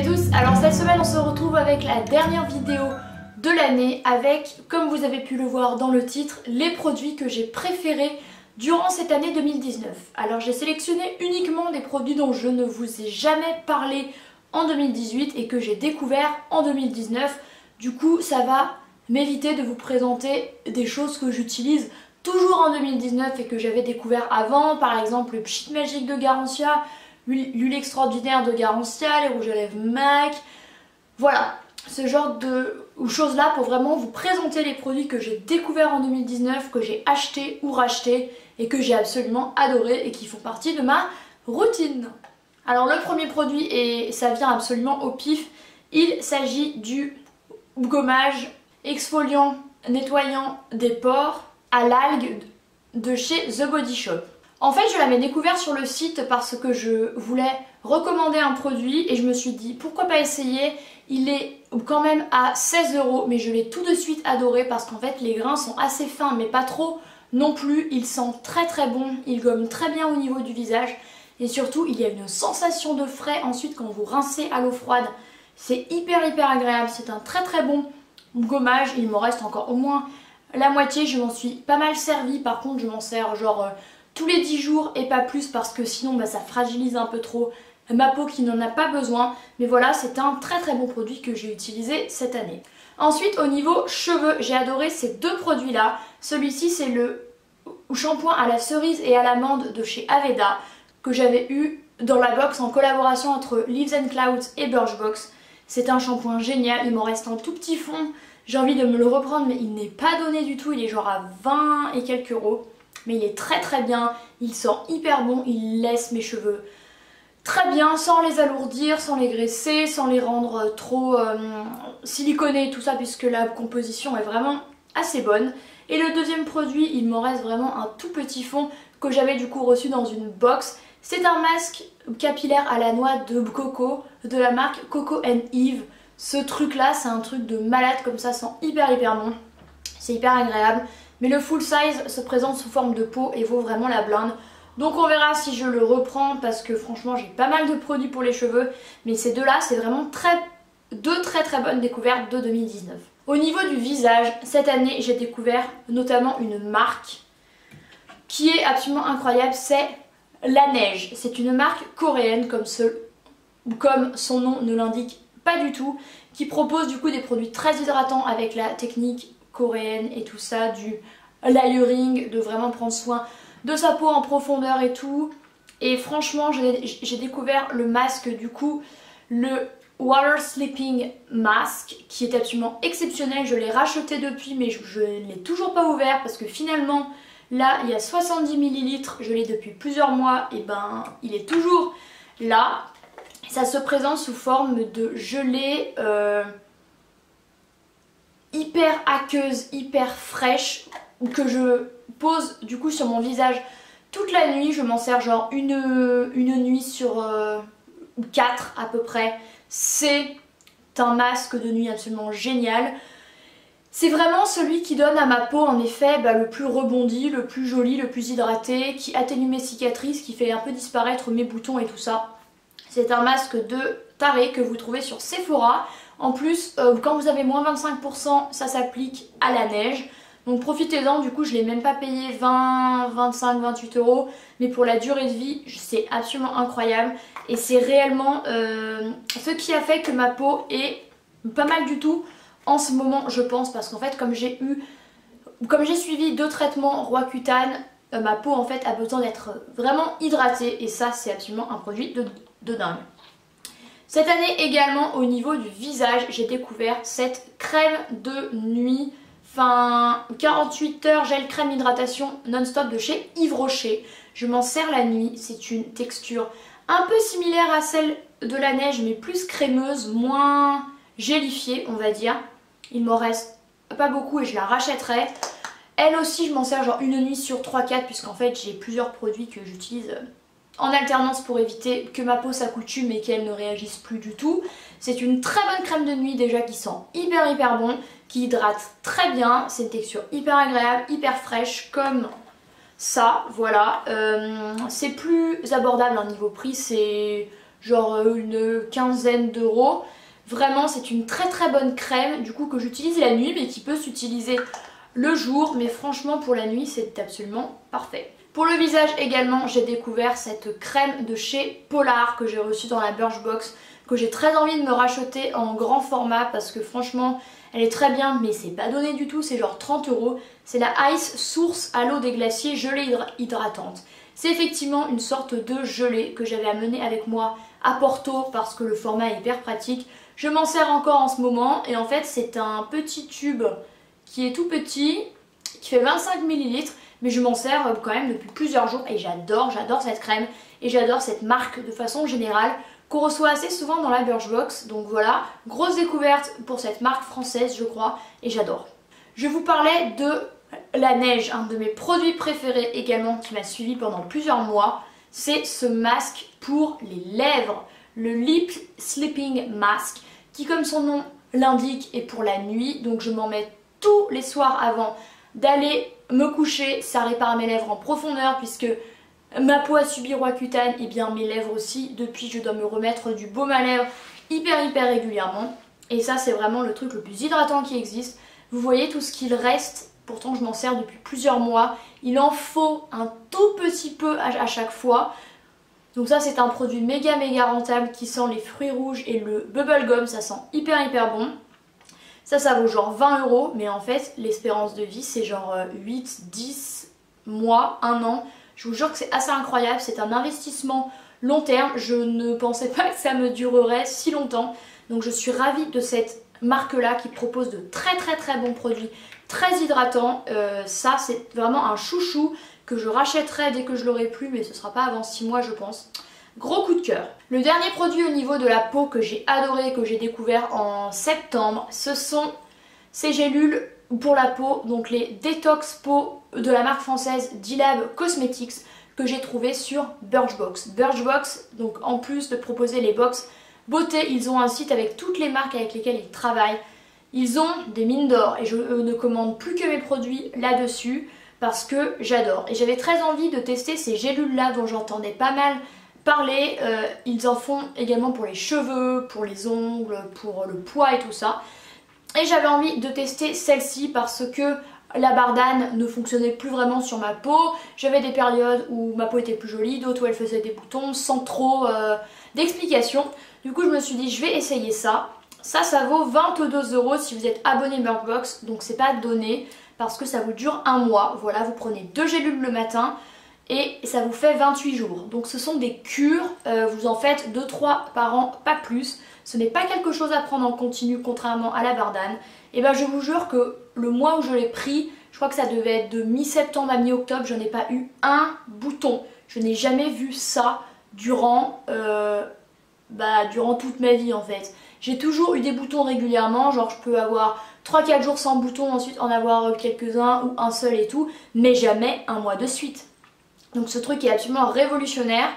à tous, alors cette semaine on se retrouve avec la dernière vidéo de l'année avec, comme vous avez pu le voir dans le titre, les produits que j'ai préférés durant cette année 2019. Alors j'ai sélectionné uniquement des produits dont je ne vous ai jamais parlé en 2018 et que j'ai découvert en 2019. Du coup ça va m'éviter de vous présenter des choses que j'utilise toujours en 2019 et que j'avais découvert avant, par exemple le Pchit Magique de Garancia, l'huile extraordinaire de Garancia, les rouges à lèvres MAC, voilà, ce genre de choses là pour vraiment vous présenter les produits que j'ai découverts en 2019, que j'ai achetés ou rachetés et que j'ai absolument adoré et qui font partie de ma routine. Alors le premier produit, et ça vient absolument au pif, il s'agit du gommage exfoliant nettoyant des pores à l'algue de chez The Body Shop. En fait, je l'avais découvert sur le site parce que je voulais recommander un produit et je me suis dit pourquoi pas essayer. Il est quand même à 16 €, mais je l'ai tout de suite adoré parce qu'en fait les grains sont assez fins mais pas trop non plus. Il sent très très bon, il gomme très bien au niveau du visage et surtout il y a une sensation de frais ensuite quand vous rincez à l'eau froide. C'est hyper agréable, c'est un très très bon gommage. Il m'en reste encore au moins la moitié, je m'en suis pas mal servi. Par contre je m'en sers genre tous les 10 jours et pas plus parce que sinon ça fragilise un peu trop ma peau qui n'en a pas besoin. Mais voilà, c'est un très très bon produit que j'ai utilisé cette année. Ensuite au niveau cheveux, j'ai adoré ces deux produits là. Celui-ci c'est le shampoing à la cerise et à l'amande de chez Aveda que j'avais eu dans la box en collaboration entre Leaves and Clouds et Birchbox. C'est un shampoing génial, il m'en reste un tout petit fond. J'ai envie de me le reprendre mais il n'est pas donné du tout, il est genre à 20 et quelques euros. Mais il est très très bien, il sent hyper bon, il laisse mes cheveux très bien sans les alourdir, sans les graisser, sans les rendre trop siliconés tout ça puisque la composition est vraiment assez bonne. Et le deuxième produit, il m'en reste vraiment un tout petit fond que j'avais du coup reçu dans une box. C'est un masque capillaire à la noix de coco de la marque Coco & Eve. Ce truc là c'est un truc de malade comme ça, sent hyper bon, c'est hyper agréable. Mais le full size se présente sous forme de pot et vaut vraiment la blinde. Donc on verra si je le reprends parce que franchement j'ai pas mal de produits pour les cheveux. Mais ces deux là c'est vraiment deux très bonnes découvertes de 2019. Au niveau du visage, cette année j'ai découvert notamment une marque qui est absolument incroyable, c'est Laneige. C'est une marque coréenne comme son nom ne l'indique pas du tout, qui propose du coup des produits très hydratants avec la technique coréenne et tout ça, du layering, de vraiment prendre soin de sa peau en profondeur et tout. Et franchement j'ai découvert le masque du coup, le Water Sleeping Mask, qui est absolument exceptionnel. Je l'ai racheté depuis mais je ne l'ai toujours pas ouvert parce que finalement là il y a 70 ml, je l'ai depuis plusieurs mois et il est toujours là. Ça se présente sous forme de gelée hyper aqueuse, hyper fraîche que je pose du coup sur mon visage toute la nuit. Je m'en sers genre une nuit sur 4 à peu près. C'est un masque de nuit absolument génial. C'est vraiment celui qui donne à ma peau en effet le plus rebondi, le plus joli, le plus hydraté, qui atténue mes cicatrices, qui fait un peu disparaître mes boutons et tout ça. C'est un masque de taré que vous trouvez sur Sephora. En plus, quand vous avez moins 25%, ça s'applique à la neige. Donc profitez-en, du coup je l'ai même pas payé 20, 25, 28 €. Mais pour la durée de vie, c'est absolument incroyable. Et c'est réellement ce qui a fait que ma peau est pas mal du tout en ce moment, je pense. Parce qu'en fait, comme j'ai suivi 2 traitements Roaccutane, ma peau en fait a besoin d'être vraiment hydratée. Et ça, c'est absolument un produit de dingue. Cette année également au niveau du visage, j'ai découvert cette crème de nuit, 48 heures gel crème hydratation non-stop de chez Yves Rocher. Je m'en sers la nuit, c'est une texture un peu similaire à celle de la neige mais plus crémeuse, moins gélifiée on va dire. Il m'en reste pas beaucoup et je la rachèterai. Elle aussi je m'en sers genre une nuit sur 3-4 puisqu'en fait j'ai plusieurs produits que j'utilise en alternance pour éviter que ma peau s'accoutume et qu'elle ne réagisse plus du tout. C'est une très bonne crème de nuit déjà qui sent hyper bon, qui hydrate très bien. C'est une texture hyper agréable, hyper fraîche comme ça, voilà. C'est plus abordable en niveau prix, c'est genre une quinzaine d'euros. Vraiment c'est une très très bonne crème du coup que j'utilise la nuit mais qui peut s'utiliser le jour, mais franchement pour la nuit c'est absolument parfait. Pour le visage également, j'ai découvert cette crème de chez Polar que j'ai reçue dans la Birchbox, que j'ai très envie de me racheter en grand format parce que franchement elle est très bien, mais c'est pas donné du tout, c'est genre 30 euros. C'est la Ice Source à l'eau des glaciers gelée hydratante. C'est effectivement une sorte de gelée que j'avais amené avec moi à Porto parce que le format est hyper pratique. Je m'en sers encore en ce moment et en fait c'est un petit tube qui est tout petit, qui fait 25 ml, mais je m'en sers quand même depuis plusieurs jours et j'adore cette crème et j'adore cette marque de façon générale qu'on reçoit assez souvent dans la Birchbox. Donc voilà, grosse découverte pour cette marque française je crois et j'adore. Je vous parlais de la neige, un de mes produits préférés également qui m'a suivi pendant plusieurs mois. C'est ce masque pour les lèvres, le Lip Sleeping Mask, qui comme son nom l'indique est pour la nuit. Donc je m'en mets tous les soirs avant d'aller me coucher. Ça répare mes lèvres en profondeur puisque ma peau a subi Roaccutane et bien mes lèvres aussi. Depuis je dois me remettre du baume à lèvres hyper régulièrement. Et ça c'est vraiment le truc le plus hydratant qui existe. Vous voyez tout ce qu'il reste, pourtant je m'en sers depuis plusieurs mois. Il en faut un tout petit peu à chaque fois. Donc ça c'est un produit méga rentable qui sent les fruits rouges et le bubblegum, ça sent hyper bon. Ça vaut genre 20 euros, mais en fait l'espérance de vie c'est genre 8, 10 mois, 1 an. Je vous jure que c'est assez incroyable, c'est un investissement long terme. Je ne pensais pas que ça me durerait si longtemps. Donc je suis ravie de cette marque là qui propose de très bons produits, très hydratants. Ça c'est vraiment un chouchou que je rachèterai dès que je l'aurai plus, mais ce sera pas avant 6 mois je pense. Gros coup de cœur. Le dernier produit au niveau de la peau que j'ai adoré, que j'ai découvert en septembre, ce sont ces gélules pour la peau, donc les Detox Peau de la marque française D-Lab Cosmetics que j'ai trouvé sur Birchbox. Birchbox, donc en plus de proposer les box beauté, ils ont un site avec toutes les marques avec lesquelles ils travaillent. Ils ont des mines d'or et je ne commande plus que mes produits là-dessus parce que j'adore. Et j'avais très envie de tester ces gélules là dont j'entendais pas mal parler. Ils en font également pour les cheveux, pour les ongles, pour le poids et tout ça. Et j'avais envie de tester celle-ci parce que la bardane ne fonctionnait plus vraiment sur ma peau. J'avais des périodes où ma peau était plus jolie, d'autres où elle faisait des boutons sans trop d'explications. Du coup je me suis dit je vais essayer ça. Ça vaut 22 euros si vous êtes abonné Birchbox, donc c'est pas donné parce que ça vous dure un mois. Voilà, vous prenez 2 gélules le matin et ça vous fait 28 jours. Donc ce sont des cures, vous en faites 2-3 par an, pas plus. Ce n'est pas quelque chose à prendre en continu contrairement à la bardane. Et ben je vous jure que le mois où je l'ai pris, je crois que ça devait être de mi-septembre à mi-octobre, je n'ai pas eu un bouton. Je n'ai jamais vu ça durant toute ma vie en fait. J'ai toujours eu des boutons régulièrement, genre je peux avoir 3-4 jours sans boutons, ensuite en avoir quelques-uns ou un seul et tout, mais jamais un mois de suite. Donc ce truc est absolument révolutionnaire.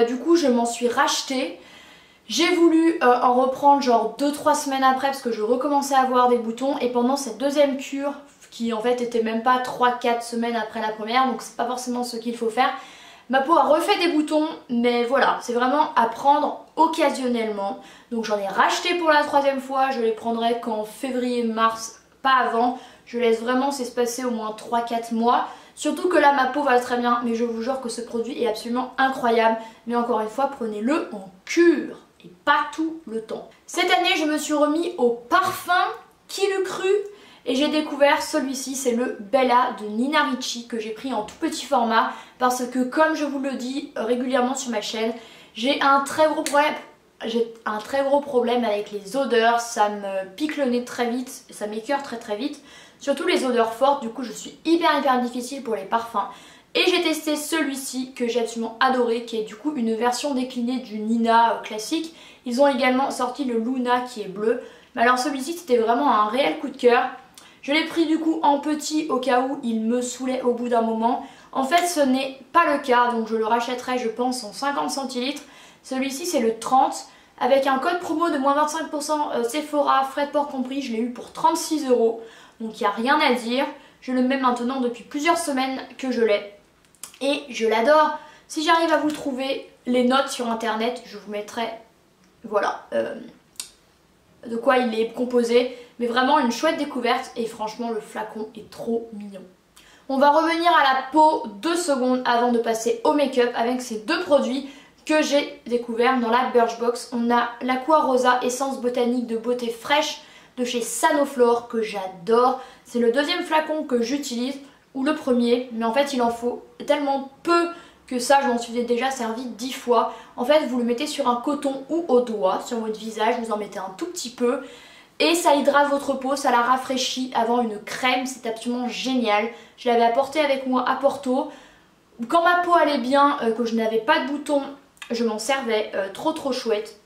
Du coup je m'en suis racheté. J'ai voulu en reprendre genre 2-3 semaines après parce que je recommençais à avoir des boutons. Et pendant cette deuxième cure, qui en fait était même pas 3-4 semaines après la première, donc c'est pas forcément ce qu'il faut faire, ma peau a refait des boutons, mais voilà, c'est vraiment à prendre occasionnellement. Donc j'en ai racheté pour la 3e fois, je les prendrai qu'en février-mars, pas avant. Je laisse vraiment s'espacer au moins 3-4 mois. Surtout que là ma peau va très bien, mais je vous jure que ce produit est absolument incroyable. Mais encore une fois, prenez-le en cure et pas tout le temps. Cette année je me suis remis au parfum, qui l'eût cru? Et j'ai découvert celui-ci, c'est le Bella de Nina Ricci que j'ai pris en tout petit format parce que comme je vous le dis régulièrement sur ma chaîne, j'ai un très gros problème avec les odeurs, ça me pique le nez très vite, ça m'écœure très vite, surtout les odeurs fortes. Du coup je suis hyper difficile pour les parfums. Et j'ai testé celui-ci que j'ai absolument adoré, qui est du coup une version déclinée du Nina classique. Ils ont également sorti le Luna qui est bleu. Mais alors celui-ci c'était vraiment un réel coup de cœur. Je l'ai pris du coup en petit au cas où il me saoulait au bout d'un moment. En fait ce n'est pas le cas, donc je le rachèterai je pense en 50 centilitres. Celui-ci c'est le 30 avec un code promo de moins 25% Sephora, frais de port compris. Je l'ai eu pour 36 euros, donc il n'y a rien à dire. Je le mets maintenant depuis plusieurs semaines que je l'ai et je l'adore. Si j'arrive à vous trouver les notes sur internet, je vous mettrai, voilà, de quoi il est composé. Mais vraiment une chouette découverte et franchement le flacon est trop mignon. On va revenir à la peau 2 secondes avant de passer au make-up avec ces deux produits que j'ai découverts dans la Birchbox. On a l'Aqua Rosa Essence Botanique de beauté fraîche de chez Sanoflore que j'adore. C'est le deuxième flacon que j'utilise, ou le premier, mais en fait il en faut tellement peu que ça je m'en suis déjà servi 10 fois. En fait vous le mettez sur un coton ou au doigt, sur votre visage, vous en mettez un tout petit peu. Et ça hydrate votre peau, ça la rafraîchit avant une crème, c'est absolument génial. Je l'avais apporté avec moi à Porto. Quand ma peau allait bien, que je n'avais pas de boutons, je m'en servais, trop chouette.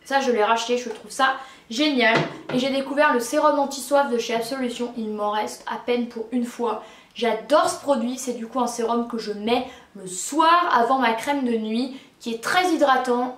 Ça je l'ai racheté, je trouve ça génial. Et j'ai découvert le sérum anti-soif de chez Absolution, il m'en reste à peine pour une fois. J'adore ce produit, c'est du coup un sérum que je mets le soir avant ma crème de nuit, qui est très hydratant.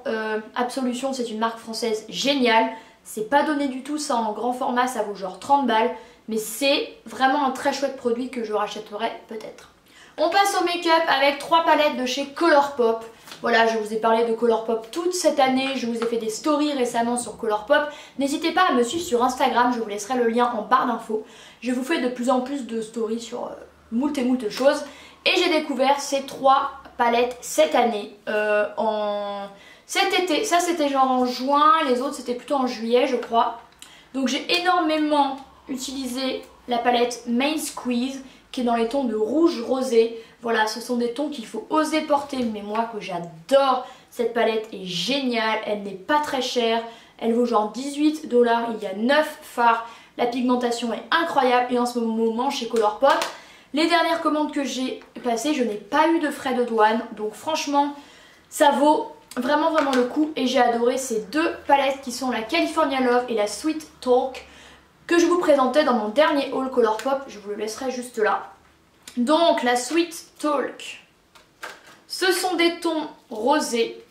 Absolution, c'est une marque française géniale. C'est pas donné du tout, ça en grand format, ça vaut genre 30 balles. Mais c'est vraiment un très chouette produit que je rachèterai peut-être. On passe au make-up avec 3 palettes de chez Colourpop. Voilà, je vous ai parlé de Colourpop toute cette année, je vous ai fait des stories récemment sur Colourpop. N'hésitez pas à me suivre sur Instagram, je vous laisserai le lien en barre d'infos. Je vous fais de plus en plus de stories sur moult et moult choses. Et j'ai découvert ces 3 palettes cette année, cet été. Ça c'était genre en juin, les autres c'était plutôt en juillet je crois. Donc j'ai énormément utilisé la palette Main Squeeze qui est dans les tons de rouge rosé. Voilà, ce sont des tons qu'il faut oser porter, mais moi que j'adore. Cette palette est géniale, elle n'est pas très chère, elle vaut genre 18 $, il y a 9 fards, la pigmentation est incroyable et en ce moment chez Colourpop, les dernières commandes que j'ai passées, je n'ai pas eu de frais de douane, donc franchement ça vaut vraiment le coup et j'ai adoré ces deux palettes qui sont la California Love et la Sweet Talk que je vous présentais dans mon dernier haul Colourpop, je vous le laisserai juste là. Donc la Sweet Talk, ce sont des tons rosés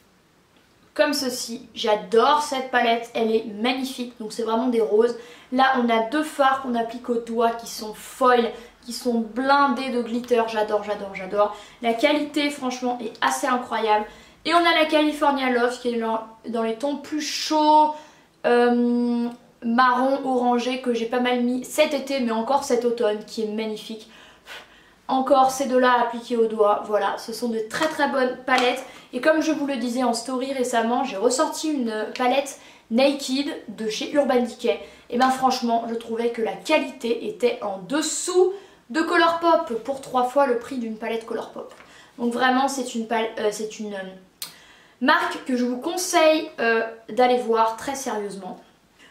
comme ceci. J'adore cette palette, elle est magnifique, donc c'est vraiment des roses. Là on a 2 fards qu'on applique au doigt qui sont foil, qui sont blindés de glitter, j'adore. La qualité franchement est assez incroyable. Et on a la California Love qui est dans les tons plus chauds, marron, orangé, que j'ai pas mal mis cet été mais encore cet automne, qui est magnifique. Encore ces deux-là appliqués au doigt, voilà, ce sont de très bonnes palettes. Et comme je vous le disais en story récemment, j'ai ressorti une palette Naked de chez Urban Decay. Et ben franchement, je trouvais que la qualité était en dessous de Colourpop pour 3 fois le prix d'une palette Colourpop. Donc vraiment, c'est une marque que je vous conseille d'aller voir très sérieusement.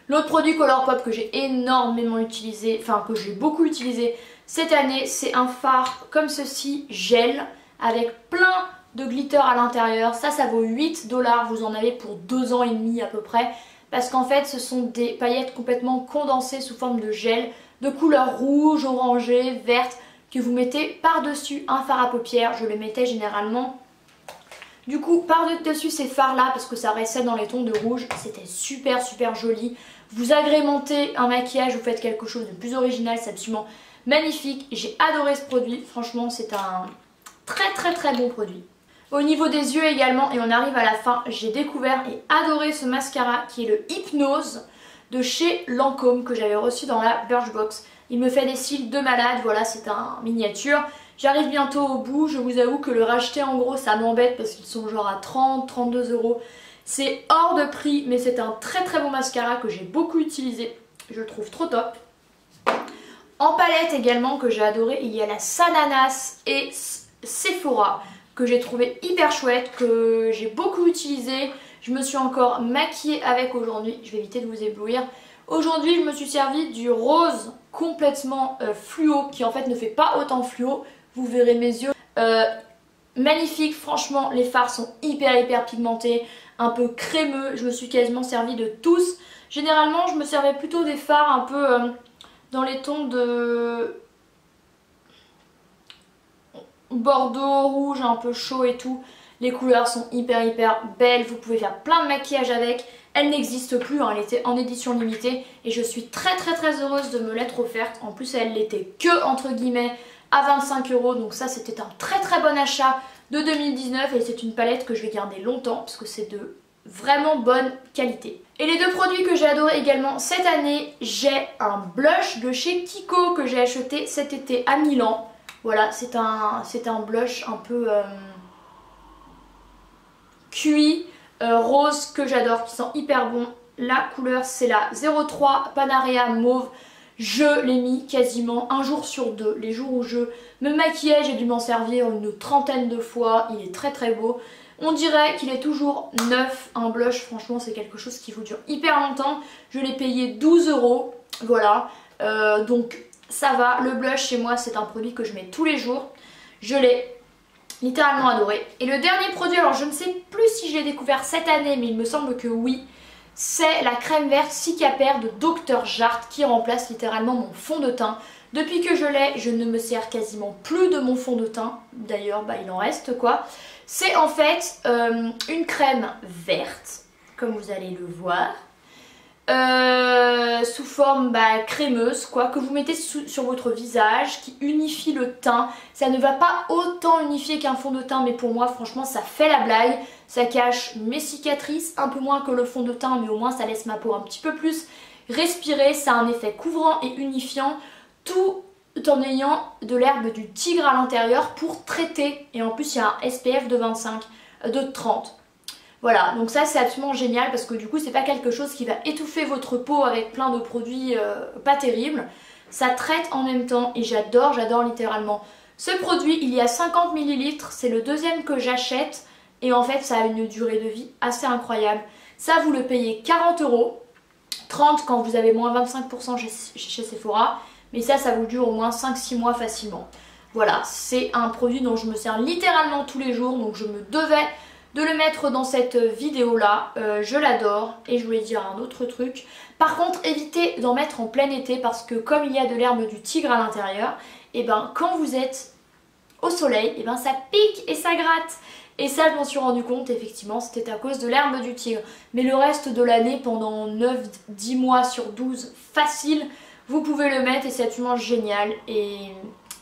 L'autre produit Colourpop que j'ai énormément utilisé, enfin que j'ai beaucoup utilisé cette année, c'est un fard comme ceci, gel, avec plein de glitter à l'intérieur. Ça vaut 8 $, vous en avez pour 2 ans et demi à peu près. Parce qu'en fait, ce sont des paillettes complètement condensées sous forme de gel, de couleur rouge, orangée, verte, que vous mettez par-dessus un fard à paupières. Je le mettais généralement du coup par-dessus ces fards là parce que ça restait dans les tons de rouge. C'était super joli. Vous agrémentez un maquillage, vous faites quelque chose de plus original, c'est absolument magnifique. J'ai adoré ce produit, franchement c'est un très bon produit. Au niveau des yeux également, et on arrive à la fin, j'ai découvert et adoré ce mascara qui est le Hypnose de chez Lancôme que j'avais reçu dans la Birchbox. Il me fait des cils de malade, voilà, c'est un miniature. J'arrive bientôt au bout, je vous avoue que le racheter en gros ça m'embête parce qu'ils sont genre à 30-32 €. C'est hors de prix mais c'est un très bon mascara que j'ai beaucoup utilisé, je le trouve trop top. En palette également que j'ai adoré, il y a la Sananas et Sephora que j'ai trouvé hyper chouette, que j'ai beaucoup utilisé. Je me suis encore maquillée avec aujourd'hui, je vais éviter de vous éblouir. Aujourd'hui je me suis servi du rose complètement fluo qui en fait ne fait pas autant fluo, vous verrez mes yeux. Magnifique, franchement les fards sont hyper pigmentés, un peu crémeux, je me suis quasiment servi de tous. Généralement je me servais plutôt des fards un peu dans les tons de bordeaux, rouge, un peu chaud et tout. Les couleurs sont hyper belles, vous pouvez faire plein de maquillage avec. Elle n'existe plus, hein, elle était en édition limitée et je suis très heureuse de me l'être offerte. En plus elle l'était que entre guillemets à 25 €, donc ça c'était un très bon achat de 2019 et c'est une palette que je vais garder longtemps parce que c'est de vraiment bonne qualité. Et les deux produits que j'ai adoré également cette année, j'ai un blush de chez Kiko que j'ai acheté cet été à Milan. Voilà, c'est un blush un peu cuit, rose que j'adore, qui sent hyper bon. La couleur c'est la 03 Panarea Mauve. Je l'ai mis quasiment un jour sur deux. Les jours où je me maquillais, j'ai dû m'en servir une trentaine de fois. Il est très très beau. On dirait qu'il est toujours neuf. Un blush, franchement, c'est quelque chose qui vous dure hyper longtemps. Je l'ai payé 12 €. Voilà. Donc ça va. Le blush chez moi, c'est un produit que je mets tous les jours. Je l'ai littéralement adoré. Et le dernier produit, alors je ne sais plus si je l'ai découvert cette année, mais il me semble que oui. C'est la crème verte Cicapair de Dr. Jart qui remplace littéralement mon fond de teint. Depuis que je l'ai, je ne me sers quasiment plus de mon fond de teint. D'ailleurs, il en reste quoi. C'est en fait une crème verte, comme vous allez le voir. Sous forme crémeuse quoi, que vous mettez sur votre visage, qui unifie le teint. Ça ne va pas autant unifier qu'un fond de teint, mais pour moi franchement ça fait la blague. Ça cache mes cicatrices, un peu moins que le fond de teint, mais au moins ça laisse ma peau un petit peu plus respirer. Ça a un effet couvrant et unifiant, tout en ayant de l'herbe du tigre à l'intérieur pour traiter. Et en plus il y a un SPF de 25, de 30. Voilà, donc ça c'est absolument génial parce que du coup c'est pas quelque chose qui va étouffer votre peau avec plein de produits pas terribles. Ça traite en même temps et j'adore littéralement ce produit. Il y a 50 ml, c'est le deuxième que j'achète et en fait ça a une durée de vie assez incroyable. Ça vous le payez 40 €, 30 quand vous avez moins 25% chez Sephora, mais ça vous dure au moins 5-6 mois facilement. Voilà, c'est un produit dont je me sers littéralement tous les jours, donc je me devais de le mettre dans cette vidéo là. Je l'adore. Et je voulais dire un autre truc, par contre évitez d'en mettre en plein été parce que comme il y a de l'herbe du tigre à l'intérieur, et quand vous êtes au soleil, ça pique et ça gratte. Et ça je m'en suis rendu compte, effectivement c'était à cause de l'herbe du tigre. Mais le reste de l'année, pendant 9-10 mois sur 12 facile, vous pouvez le mettre et c'est absolument génial. Et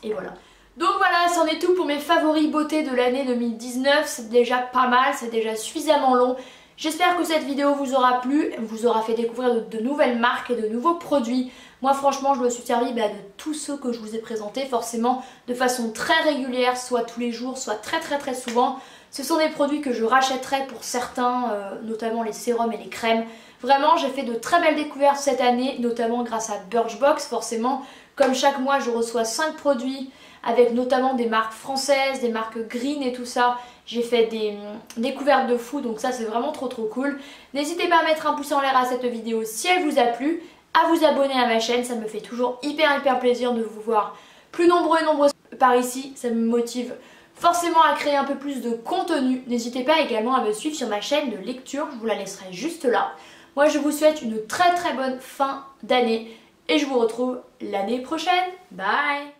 voilà. Donc voilà, c'en est tout pour mes favoris beauté de l'année 2019. C'est déjà pas mal, c'est déjà suffisamment long. J'espère que cette vidéo vous aura plu, vous aura fait découvrir de nouvelles marques et de nouveaux produits. Moi franchement je me suis servi de tous ceux que je vous ai présentés, forcément de façon très régulière, soit tous les jours, soit très souvent. Ce sont des produits que je rachèterai pour certains, notamment les sérums et les crèmes. Vraiment j'ai fait de très belles découvertes cette année, notamment grâce à Birchbox forcément. Comme chaque mois je reçois 5 produits avec notamment des marques françaises, des marques green et tout ça. J'ai fait des découvertes de fou, donc ça c'est vraiment trop cool. N'hésitez pas à mettre un pouce en l'air à cette vidéo si elle vous a plu, à vous abonner à ma chaîne, ça me fait toujours hyper plaisir de vous voir plus nombreux et nombreuses par ici. Ça me motive forcément à créer un peu plus de contenu. N'hésitez pas également à me suivre sur ma chaîne de lecture, je vous la laisserai juste là. Moi je vous souhaite une très bonne fin d'année et je vous retrouve l'année prochaine. Bye!